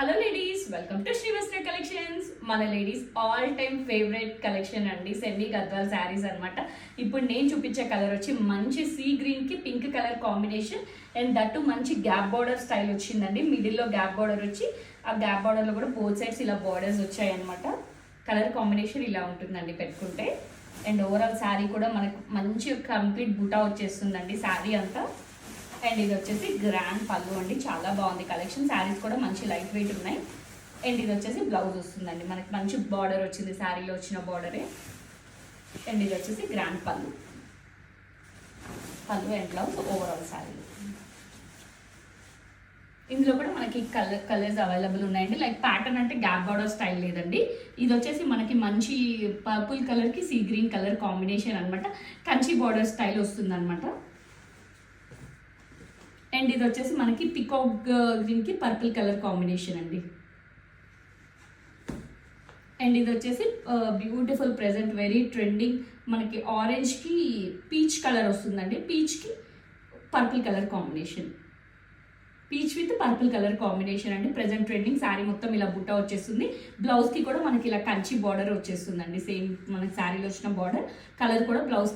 Hello ladies, welcome to Srivastra collections. మన ladies all time favourite collection అండి, semi Gadwal saris అనమాట. ఇప్పుడు నేను చూపించే కలర్ వచ్చి మంచి సీ గ్రీన్ కి pink colour combination and that మంచి గ్యాప్ బార్డర్ స్టైల్ వచ్చిందండి. మిడిల్లో గ్యాప్ బార్డర్ వచ్చి ఆ గ్యాప్ బార్డర్ లో కూడా బోత్ సైడ్స్ ఇలా బార్డర్స్ వచ్చాయి అనమాట. కలర్ కాంబినేషన్ ఇలా ఉంటుందండి పెట్టుకుంటే. అండ్ ఓవరాల్ శారీ కూడా మనకు మంచి కంప్లీట్ బుటా వచ్చేస్తుందండి శారీ అంతా. అండ్ ఇది వచ్చేసి గ్రాండ్ పళ్ళు అండి, చాలా బాగుంది కలెక్షన్. శారీస్ కూడా మంచి లైట్ వెయిట్ ఉన్నాయి. అండ్ ఇది వచ్చేసి బ్లౌజ్ వస్తుందండి, మనకి మంచి బార్డర్ వచ్చింది, శారీలో వచ్చిన బార్డరే. అండ్ ఇది వచ్చేసి గ్రాండ్ పళ్ళు అండ్ బ్లౌజ్ ఓవరాల్ శారీ. ఇందులో కూడా మనకి కలర్స్ అవైలబుల్ ఉన్నాయండి. లైక్ ప్యాటర్న్ అంటే గ్యాప్ బార్డర్ స్టైల్ లేదండి. ఇది వచ్చేసి మనకి మంచి పర్పుల్ కలర్కి సీ గ్రీన్ కలర్ కాంబినేషన్ అనమాట. కంచి బార్డర్ స్టైల్ వస్తుంది అనమాట. అండ్ ఇది వచ్చేసి మనకి పికాక్ గ్రీన్కి పర్పుల్ కలర్ కాంబినేషన్ అండి. అండ్ ఇది వచ్చేసి బ్యూటిఫుల్ ప్రెజెంట్ వెరీ ట్రెండింగ్ మనకి ఆరెంజ్కి పీచ్ కలర్ వస్తుందండి. పీచ్కి purple colour combination, peach with purple colour combination అండి. ప్రెజెంట్ ట్రెండింగ్ శారీ మొత్తం ఇలా బుట్ట వచ్చేస్తుంది. బ్లౌజ్కి కూడా మనకి ఇలా కంచి బార్డర్ వచ్చేస్తుందండి. సేమ్ మనకి శారీలో వచ్చిన బార్డర్ కలర్ కూడా బ్లౌజ్